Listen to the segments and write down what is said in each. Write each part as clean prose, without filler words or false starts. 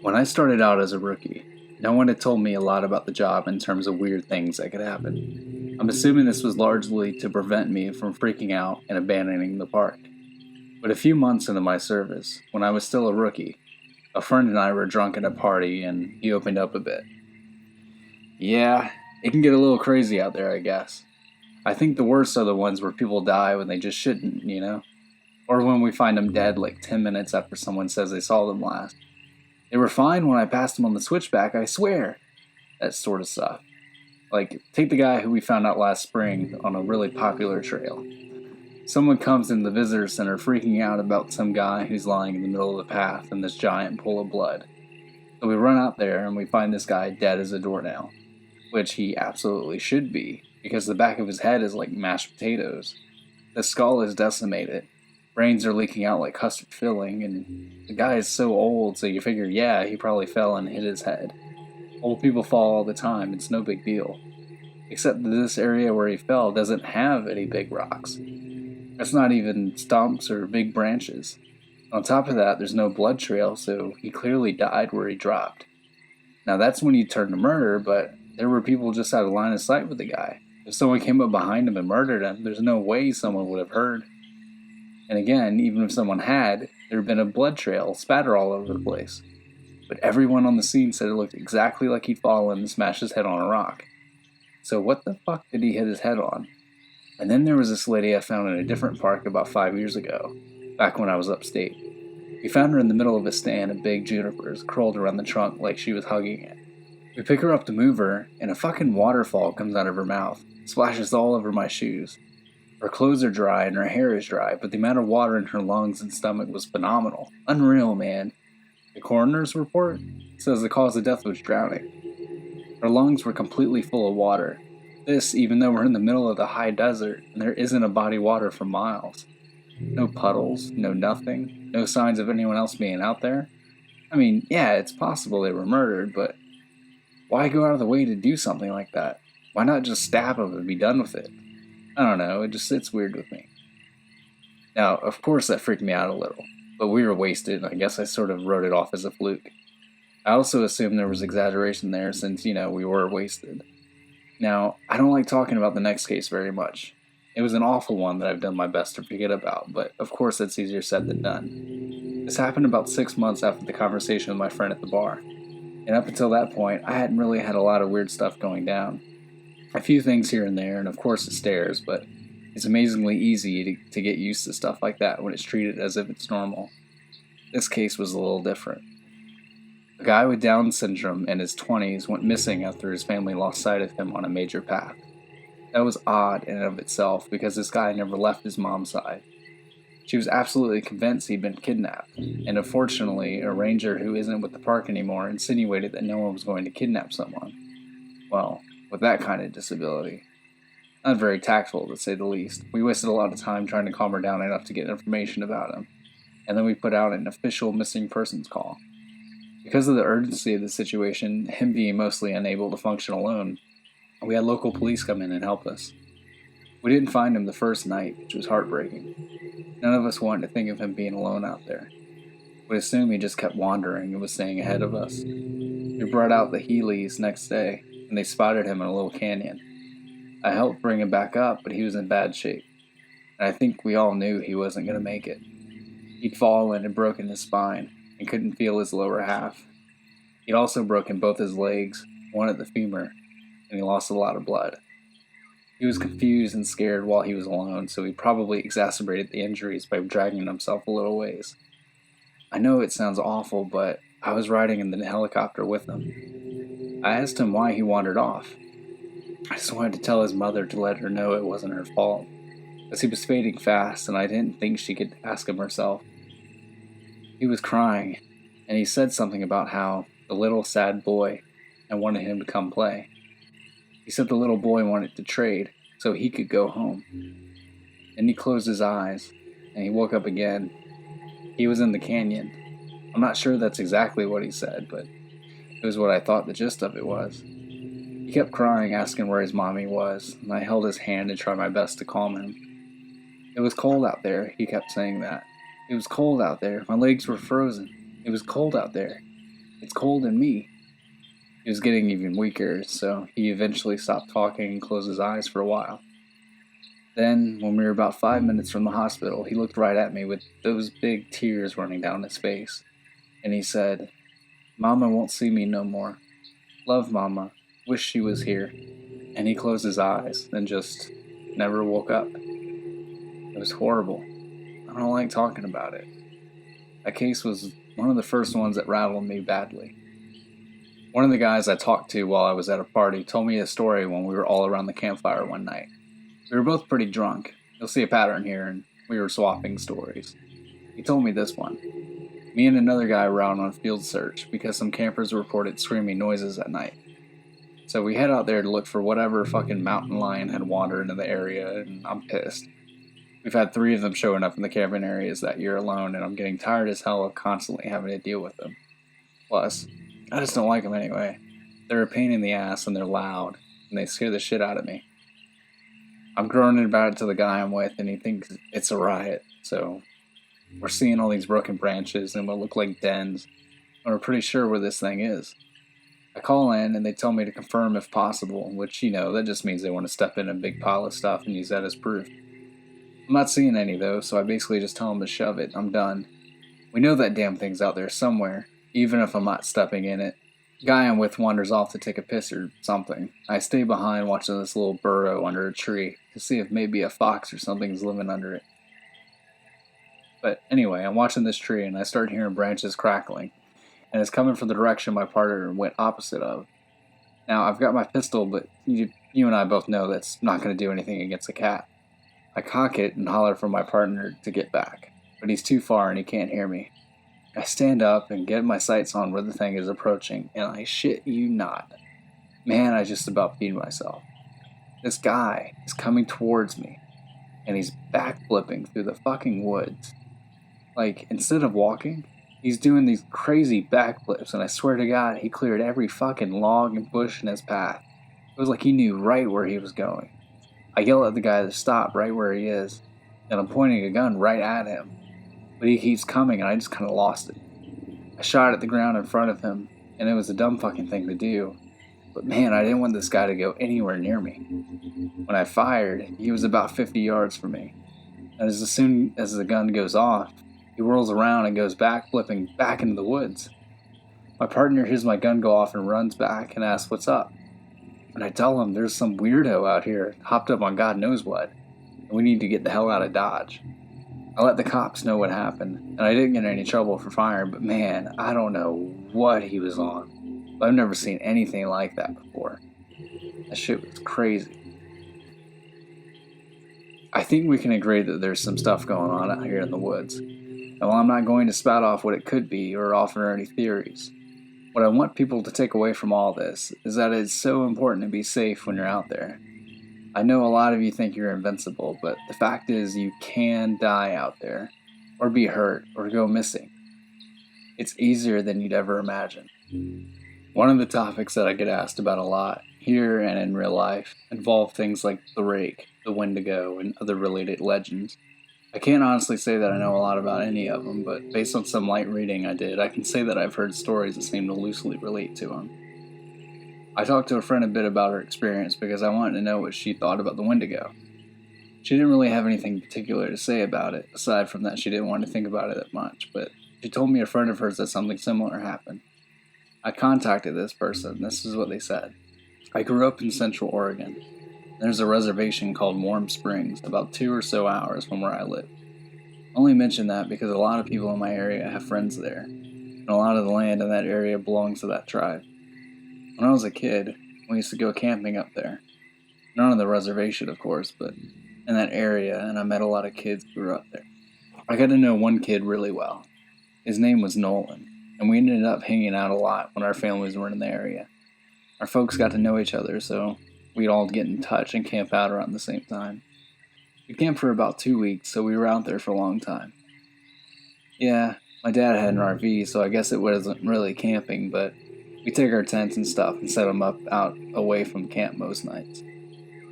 When I started out as a rookie, no one had told me a lot about the job in terms of weird things that could happen. I'm assuming this was largely to prevent me from freaking out and abandoning the park. But a few months into my service, when I was still a rookie, a friend and I were drunk at a party and he opened up a bit. Yeah, it can get a little crazy out there, I guess. I think the worst are the ones where people die when they just shouldn't, you know? Or when we find them dead like 10 minutes after someone says they saw them last. They were fine when I passed them on the switchback, I swear. That sort of stuff. Like, take the guy who we found out last spring on a really popular trail. Someone comes in the visitor center freaking out about some guy who's lying in the middle of the path in this giant pool of blood. So we run out there and we find this guy dead as a doornail, which he absolutely should be, because the back of his head is like mashed potatoes. The skull is decimated. Brains are leaking out like custard filling, and the guy is so old, so you figure, yeah, he probably fell and hit his head. Old people fall all the time, it's no big deal. Except that this area where he fell doesn't have any big rocks. It's not even stumps or big branches. On top of that, there's no blood trail, so he clearly died where he dropped. Now that's when you turn to murder, but there were people just out of line of sight with the guy. If someone came up behind him and murdered him, there's no way someone would have heard. And again, even if someone had, there had been a blood trail, spatter all over the place. But everyone on the scene said it looked exactly like he'd fallen and smashed his head on a rock. So what the fuck did he hit his head on? And then there was this lady I found in a different park about 5 years ago, back when I was upstate. We found her in the middle of a stand of big junipers, curled around the trunk like she was hugging it. We pick her up to move her, and a fucking waterfall comes out of her mouth, splashes all over my shoes. Her clothes are dry and her hair is dry, but the amount of water in her lungs and stomach was phenomenal. Unreal, man. The coroner's report says the cause of death was drowning. Her lungs were completely full of water. This, even though we're in the middle of the high desert and there isn't a body of water for miles. No puddles, no nothing, no signs of anyone else being out there. I mean, yeah, it's possible they were murdered, but why go out of the way to do something like that? Why not just stab them and be done with it? I don't know, it just sits weird with me. Now, of course that freaked me out a little, but we were wasted, and I guess I sort of wrote it off as a fluke. I also assumed there was exaggeration there since, we were wasted. Now, I don't like talking about the next case very much. It was an awful one that I've done my best to forget about, but of course that's easier said than done. This happened about 6 months after the conversation with my friend at the bar, and up until that point, I hadn't really had a lot of weird stuff going down. A few things here and there, and of course the stares, but it's amazingly easy to get used to stuff like that when it's treated as if it's normal. This case was a little different. A guy with Down syndrome in his 20s went missing after his family lost sight of him on a major path. That was odd in and of itself because this guy never left his mom's side. She was absolutely convinced he'd been kidnapped, and unfortunately, a ranger who isn't with the park anymore insinuated that no one was going to kidnap someone. Well, with that kind of disability. Not very tactful, to say the least. We wasted a lot of time trying to calm her down enough to get information about him, and then we put out an official missing persons call. Because of the urgency of the situation, him being mostly unable to function alone, we had local police come in and help us. We didn't find him the first night, which was heartbreaking. None of us wanted to think of him being alone out there. We assumed he just kept wandering and was staying ahead of us. We brought out the Heelys next day, and they spotted him in a little canyon. I helped bring him back up, but he was in bad shape, and I think we all knew he wasn't going to make it. He'd fallen and broken his spine, and couldn't feel his lower half. He'd also broken both his legs, one at the femur, and he lost a lot of blood. He was confused and scared while he was alone, so he probably exacerbated the injuries by dragging himself a little ways. I know it sounds awful, but I was riding in the helicopter with him. I asked him why he wandered off. I just wanted to tell his mother to let her know it wasn't her fault, as he was fading fast and I didn't think she could ask him herself. He was crying, and he said something about how the little sad boy and wanted him to come play. He said the little boy wanted to trade so he could go home. Then he closed his eyes, and he woke up again. He was in the canyon. I'm not sure that's exactly what he said, but it was what I thought the gist of it was. He kept crying, asking where his mommy was, and I held his hand and tried my best to calm him. It was cold out there, he kept saying that. It was cold out there. My legs were frozen. It was cold out there. It's cold in me. He was getting even weaker, so he eventually stopped talking and closed his eyes for a while. Then, when we were about 5 minutes from the hospital, he looked right at me with those big tears running down his face, and he said, "Mama won't see me no more. Love Mama. Wish she was here." And he closed his eyes, then just never woke up. It was horrible. I don't like talking about it. That case was one of the first ones that rattled me badly. One of the guys I talked to while I was at a party told me a story when we were all around the campfire one night. We were both pretty drunk. You'll see a pattern here, and we were swapping stories. He told me this one. Me and another guy were out on field search because some campers reported screaming noises at night. So we head out there to look for whatever fucking mountain lion had wandered into the area, and I'm pissed. We've had 3 of them showing up in the camping areas that year alone, and I'm getting tired as hell of constantly having to deal with them. Plus, I just don't like them anyway. They're a pain in the ass, and they're loud, and they scare the shit out of me. I'm groaning about it to the guy I'm with, and he thinks it's a riot, so we're seeing all these broken branches and what look like dens, and we're pretty sure where this thing is. I call in, and they tell me to confirm if possible, which, that just means they want to step in a big pile of stuff and use that as proof. I'm not seeing any, though, so I basically just tell them to shove it. I'm done. We know that damn thing's out there somewhere, even if I'm not stepping in it. The guy I'm with wanders off to take a piss or something. I stay behind watching this little burrow under a tree to see if maybe a fox or something is living under it. But anyway, I'm watching this tree, and I start hearing branches crackling, and it's coming from the direction my partner went opposite of. Now, I've got my pistol, but you and I both know that's not going to do anything against a cat. I cock it and holler for my partner to get back, but he's too far and he can't hear me. I stand up and get my sights on where the thing is approaching, and I shit you not. Man, I just about peed myself. This guy is coming towards me, and he's backflipping through the fucking woods. Like, instead of walking, he's doing these crazy backflips, and I swear to God, he cleared every fucking log and bush in his path. It was like he knew right where he was going. I yell at the guy to stop right where he is, and I'm pointing a gun right at him. But he keeps coming, and I just kind of lost it. I shot at the ground in front of him, and it was a dumb fucking thing to do. But man, I didn't want this guy to go anywhere near me. When I fired, he was about 50 yards from me. And as soon as the gun goes off, he whirls around and goes back, flipping back into the woods. My partner hears my gun go off and runs back and asks what's up. And I tell him there's some weirdo out here, hopped up on God knows what, and we need to get the hell out of Dodge. I let the cops know what happened, and I didn't get in any trouble for firing, but man, I don't know what he was on. I've never seen anything like that before. That shit was crazy. I think we can agree that there's some stuff going on out here in the woods. And while I'm not going to spout off what it could be or offer any theories, what I want people to take away from all this is that it's so important to be safe when you're out there. I know a lot of you think you're invincible, but the fact is you can die out there, or be hurt, or go missing. It's easier than you'd ever imagine. One of the topics that I get asked about a lot, here and in real life, involve things like the rake, the Wendigo, and other related legends. I can't honestly say that I know a lot about any of them, but based on some light reading I did, I can say that I've heard stories that seem to loosely relate to them. I talked to a friend a bit about her experience because I wanted to know what she thought about the Wendigo. She didn't really have anything particular to say about it, aside from that she didn't want to think about it that much, but she told me a friend of hers that something similar happened. I contacted this person, and this is what they said. I grew up in Central Oregon. There's a reservation called Warm Springs, about 2 or so hours from where I live. I only mention that because a lot of people in my area have friends there, and a lot of the land in that area belongs to that tribe. When I was a kid, we used to go camping up there. Not on the reservation, of course, but in that area, and I met a lot of kids who grew up there. I got to know one kid really well. His name was Nolan, and we ended up hanging out a lot when our families were in the area. Our folks got to know each other, so we'd all get in touch and camp out around the same time. We camped for about 2 weeks, so we were out there for a long time. Yeah, my dad had an RV, so I guess it wasn't really camping, but we take our tents and stuff and set them up out away from camp most nights.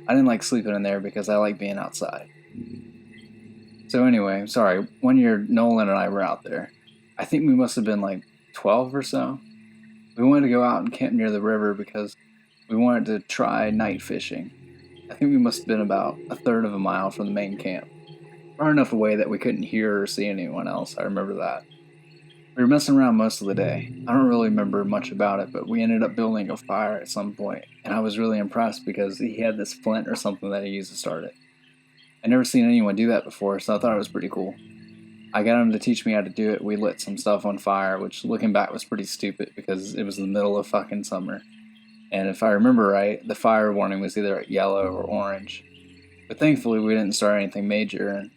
I didn't like sleeping in there because I like being outside. So anyway, sorry, one year Nolan and I were out there. I think we must have been like 12 or so. We wanted to go out and camp near the river because we wanted to try night fishing. I think we must have been about a third of a mile from the main camp. Far enough away that we couldn't hear or see anyone else, I remember that. We were messing around most of the day. I don't really remember much about it, but we ended up building a fire at some point, and I was really impressed because he had this flint or something that he used to start it. I'd never seen anyone do that before, so I thought it was pretty cool. I got him to teach me how to do it. We lit some stuff on fire, which looking back was pretty stupid because it was the middle of fucking summer. And if I remember right, the fire warning was either yellow or orange. But thankfully we didn't start anything major, and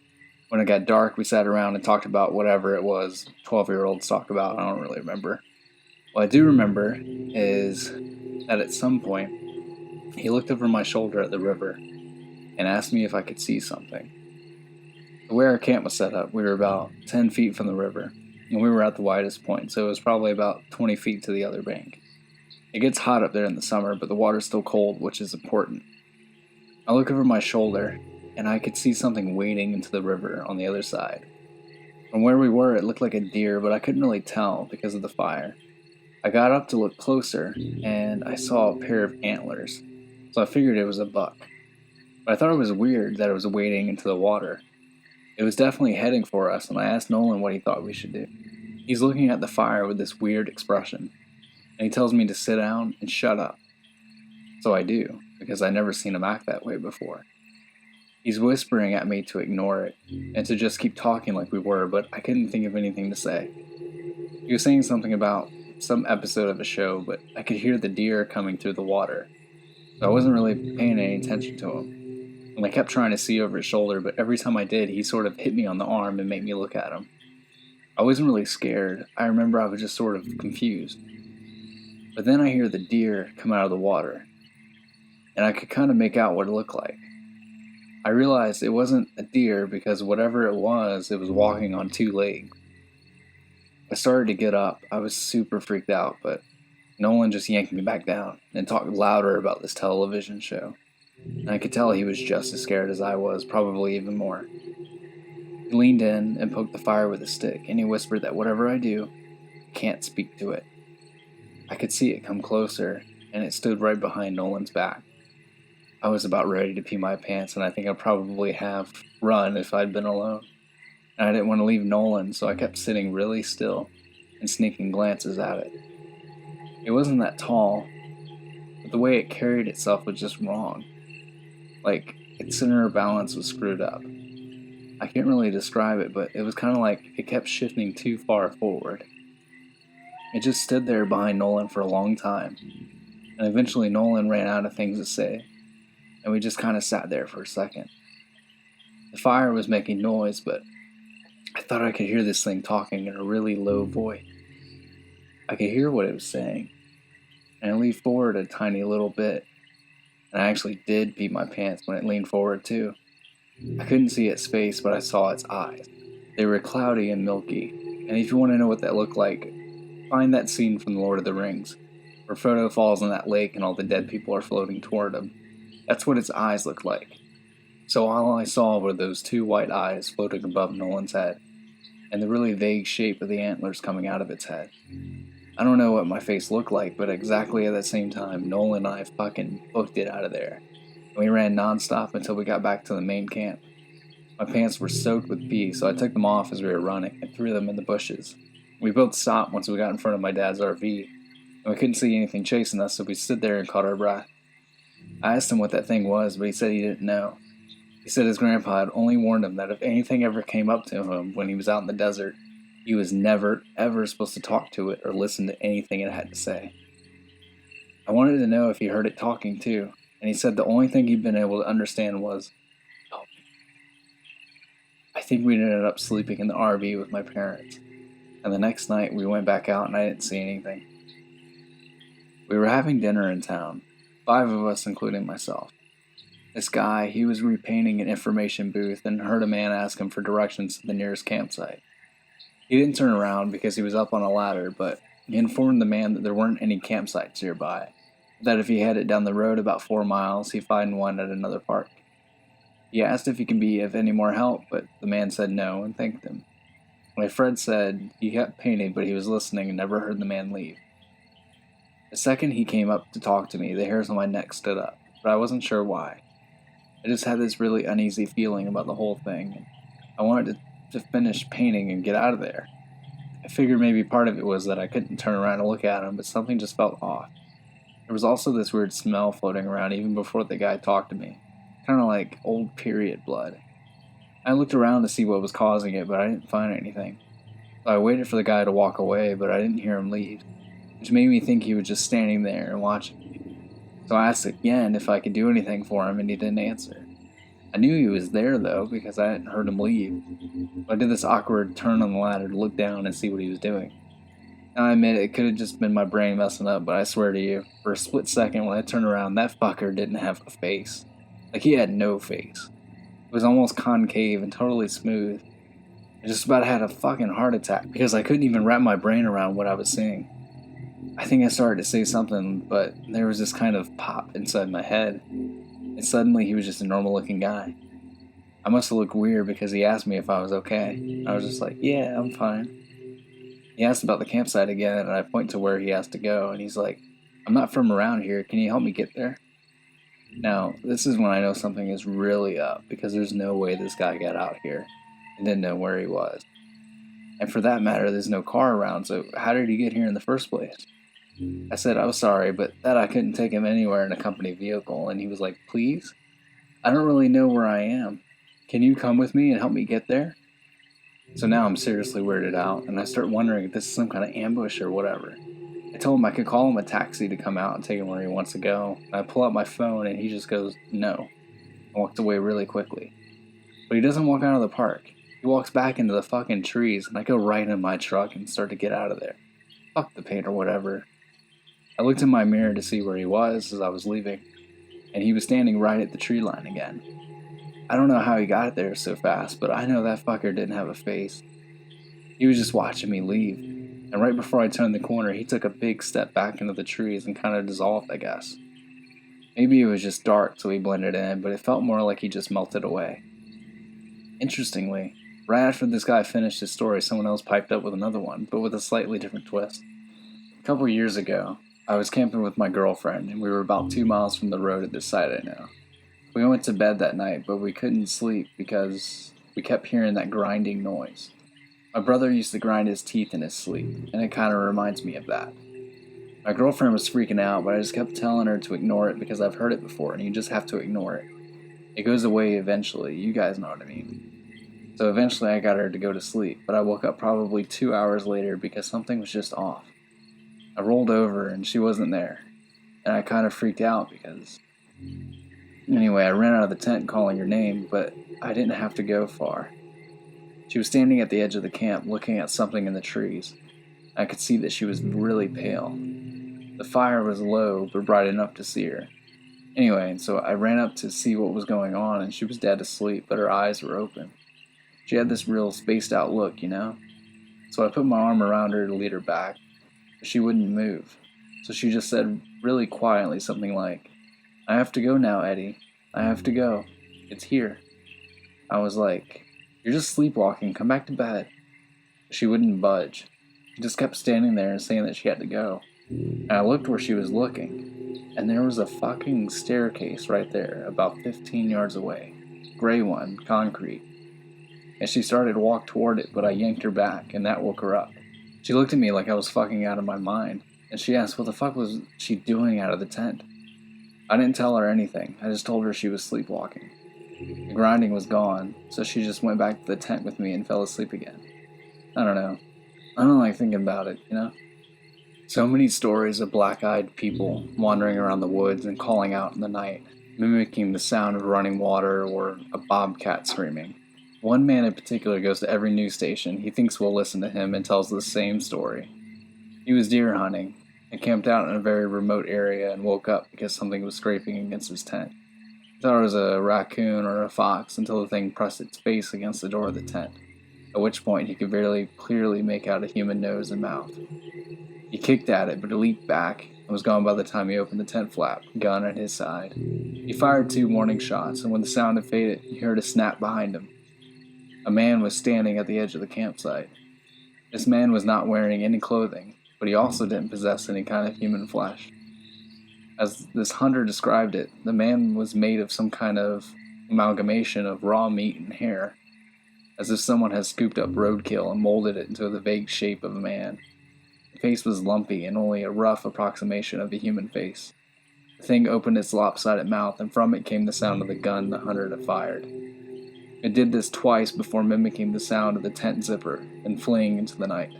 when it got dark we sat around and talked about whatever it was 12-year-olds talk about. I don't really remember. What I do remember is that at some point he looked over my shoulder at the river and asked me if I could see something. The way our camp was set up, we were about 10 feet from the river, and we were at the widest point, so it was probably about 20 feet to the other bank. It gets hot up there in the summer, but the water's still cold, which is important. I look over my shoulder, and I could see something wading into the river on the other side. From where we were, it looked like a deer, but I couldn't really tell because of the fire. I got up to look closer, and I saw a pair of antlers, so I figured it was a buck. But I thought it was weird that it was wading into the water. It was definitely heading for us, and I asked Nolan what he thought we should do. He's looking at the fire with this weird expression, and he tells me to sit down and shut up. So I do, because I'd never seen him act that way before. He's whispering at me to ignore it, and to just keep talking like we were, but I couldn't think of anything to say. He was saying something about some episode of a show, but I could hear the deer coming through the water, so I wasn't really paying any attention to him. And I kept trying to see over his shoulder, but every time I did, he sort of hit me on the arm and made me look at him. I wasn't really scared. I remember I was just sort of confused. But then I hear the deer come out of the water, and I could kind of make out what it looked like. I realized it wasn't a deer because whatever it was walking on two legs. I started to get up. I was super freaked out, but Nolan just yanked me back down and talked louder about this television show. And I could tell he was just as scared as I was, probably even more. He leaned in and poked the fire with a stick, and he whispered that whatever I do, I can't speak to it. I could see it come closer, and it stood right behind Nolan's back. I was about ready to pee my pants, and I think I'd probably have run if I'd been alone. And I didn't want to leave Nolan, so I kept sitting really still and sneaking glances at it. It wasn't that tall, but the way it carried itself was just wrong. Like, its center of balance was screwed up. I can't really describe it, but it was kind of like it kept shifting too far forward. It just stood there behind Nolan for a long time, and eventually Nolan ran out of things to say, and we just kind of sat there for a second. The fire was making noise, but I thought I could hear this thing talking in a really low voice. I could hear what it was saying, and I leaned forward a tiny little bit, and I actually did pee my pants when it leaned forward too. I couldn't see its face, but I saw its eyes. They were cloudy and milky, and if you want to know what that looked like, find that scene from The Lord of the Rings, where Frodo falls in that lake and all the dead people are floating toward him. That's what its eyes looked like. So all I saw were those two white eyes floating above Nolan's head, and the really vague shape of the antlers coming out of its head. I don't know what my face looked like, but exactly at that same time, Nolan and I fucking booked it out of there. And we ran nonstop until we got back to the main camp. My pants were soaked with pee, so I took them off as we were running and threw them in the bushes. We both stopped once we got in front of my dad's RV, and we couldn't see anything chasing us, so we stood there and caught our breath. I asked him what that thing was, but he said he didn't know. He said his grandpa had only warned him that if anything ever came up to him when he was out in the desert, he was never, ever supposed to talk to it or listen to anything it had to say. I wanted to know if he heard it talking too, and he said the only thing he'd been able to understand was, "Help me." I think we ended up sleeping in the RV with my parents, and the next night we went back out and I didn't see anything. We were having dinner in town, 5 of us including myself. This guy, he was repainting an information booth and heard a man ask him for directions to the nearest campsite. He didn't turn around because he was up on a ladder, but he informed the man that there weren't any campsites nearby, that if he headed down the road about 4 miles, he'd find one at another park. He asked if he could be of any more help, but the man said no and thanked him. My friend said he kept painting, but he was listening and never heard the man leave. The second he came up to talk to me, the hairs on my neck stood up, but I wasn't sure why. I just had this really uneasy feeling about the whole thing, and I wanted to finish painting and get out of there. I figured maybe part of it was that I couldn't turn around and look at him, but something just felt off. There was also this weird smell floating around even before the guy talked to me, kind of like old period blood. I looked around to see what was causing it, but I didn't find anything. So I waited for the guy to walk away, but I didn't hear him leave, which made me think he was just standing there and watching me. So I asked again if I could do anything for him, and he didn't answer. I knew he was there, though, because I hadn't heard him leave. So I did this awkward turn on the ladder to look down and see what he was doing. Now, I admit it could have just been my brain messing up, but I swear to you, for a split second when I turned around, that fucker didn't have a face. Like, he had no face. It was almost concave and totally smooth. I just about had a fucking heart attack because I couldn't even wrap my brain around what I was seeing. I think I started to say something, but there was this kind of pop inside my head, and suddenly he was just a normal-looking guy. I must have looked weird because he asked me if I was okay. I was just like, yeah, I'm fine. He asked about the campsite again, and I point to where he has to go, and he's like, I'm not from around here, can you help me get there? Now, this is when I know something is really up, because there's no way this guy got out here and didn't know where he was. And for that matter, there's no car around, so how did he get here in the first place? I said I was sorry, but that I couldn't take him anywhere in a company vehicle, and he was like, please? I don't really know where I am. Can you come with me and help me get there? So now I'm seriously weirded out, and I start wondering if this is some kind of ambush or whatever. I told him I could call him a taxi to come out and take him where he wants to go, and I pull out my phone and he just goes, no, and walks away really quickly. But he doesn't walk out of the park. He walks back into the fucking trees, and I go right in my truck and start to get out of there. Fuck the paint or whatever. I looked in my mirror to see where he was as I was leaving, and he was standing right at the tree line again. I don't know how he got there so fast, but I know that fucker didn't have a face. He was just watching me leave, and right before I turned the corner, he took a big step back into the trees and kind of dissolved, I guess. Maybe it was just dark, so he blended in, but it felt more like he just melted away. Interestingly, right after this guy finished his story, someone else piped up with another one, but with a slightly different twist. A couple years ago, I was camping with my girlfriend, and we were about 2 miles from the road at this site I know. We went to bed that night, but we couldn't sleep because we kept hearing that grinding noise. My brother used to grind his teeth in his sleep, and it kind of reminds me of that. My girlfriend was freaking out, but I just kept telling her to ignore it because I've heard it before, and you just have to ignore it. It goes away eventually, you guys know what I mean. So eventually I got her to go to sleep, but I woke up probably 2 hours later because something was just off. I rolled over and she wasn't there, and I kind of freaked out because... Anyway, I ran out of the tent calling her name, but I didn't have to go far. She was standing at the edge of the camp looking at something in the trees. I could see that she was really pale. The fire was low, but bright enough to see her. Anyway, so I ran up to see what was going on, and she was dead asleep, but her eyes were open. She had this real spaced out look, you know? So I put my arm around her to lead her back, but she wouldn't move. So she just said really quietly something like, I have to go now, Eddie. I have to go. It's here. I was like, you're just sleepwalking. Come back to bed. She wouldn't budge. She just kept standing there and saying that she had to go. And I looked where she was looking, and there was a fucking staircase right there, about 15 yards away. Gray one, concrete. And she started to walk toward it, but I yanked her back, and that woke her up. She looked at me like I was fucking out of my mind, and she asked what the fuck was she doing out of the tent. I didn't tell her anything. I just told her she was sleepwalking. The grinding was gone, so she just went back to the tent with me and fell asleep again. I don't know. I don't like thinking about it, you know? So many stories of black-eyed people wandering around the woods and calling out in the night, mimicking the sound of running water or a bobcat screaming. One man in particular goes to every news station he thinks will listen to him and tells the same story. He was deer hunting and camped out in a very remote area and woke up because something was scraping against his tent. He thought it was a raccoon or a fox until the thing pressed its face against the door of the tent, at which point he could very clearly make out a human nose and mouth. He kicked at it, but it leaped back and was gone by the time he opened the tent flap, gun at his side. He fired 2 warning shots, and when the sound had faded, he heard a snap behind him. A man was standing at the edge of the campsite. This man was not wearing any clothing, but he also didn't possess any kind of human flesh. As this hunter described it, the man was made of some kind of amalgamation of raw meat and hair, as if someone had scooped up roadkill and molded it into the vague shape of a man. The face was lumpy and only a rough approximation of a human face. The thing opened its lopsided mouth, and from it came the sound of the gun the hunter had fired. It did this twice before mimicking the sound of the tent zipper and fleeing into the night.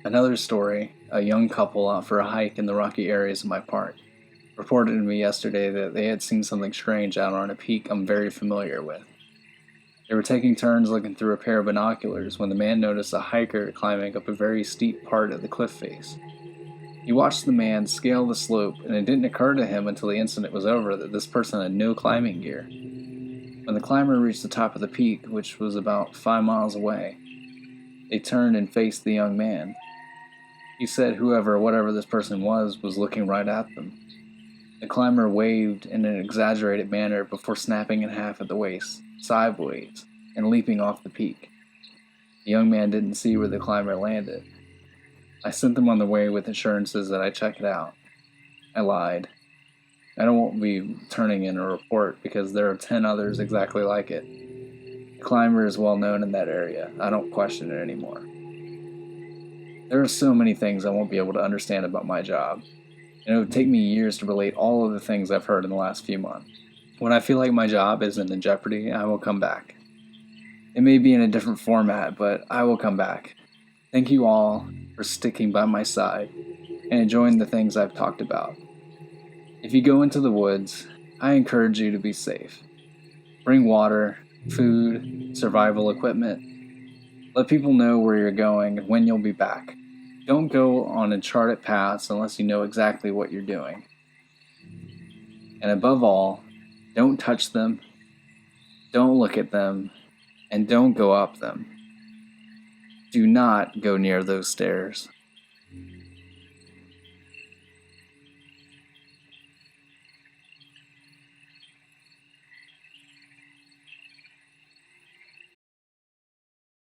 Another story, a young couple out for a hike in the rocky areas of my park, reported to me yesterday that they had seen something strange out on a peak I'm very familiar with. They were taking turns looking through a pair of binoculars when the man noticed a hiker climbing up a very steep part of the cliff face. He watched the man scale the slope, and it didn't occur to him until the incident was over that this person had no climbing gear. When the climber reached the top of the peak, which was about 5 miles away, they turned and faced the young man. He said whatever this person was looking right at them. The climber waved in an exaggerated manner before snapping in half at the waist, sideways, and leaping off the peak. The young man didn't see where the climber landed. I sent them on their way with assurances that I'd check it out. I lied. I won't be turning in a report because there are 10 others exactly like it. The climber is well known in that area. I don't question it anymore. There are so many things I won't be able to understand about my job, and it would take me years to relate all of the things I've heard in the last few months. When I feel like my job isn't in jeopardy, I will come back. It may be in a different format, but I will come back. Thank you all for sticking by my side and enjoying the things I've talked about. If you go into the woods, I encourage you to be safe. Bring water, food, survival equipment. Let people know where you're going and when you'll be back. Don't go on uncharted paths unless you know exactly what you're doing. And above all, don't touch them, don't look at them, and don't go up them. Do not go near those stairs.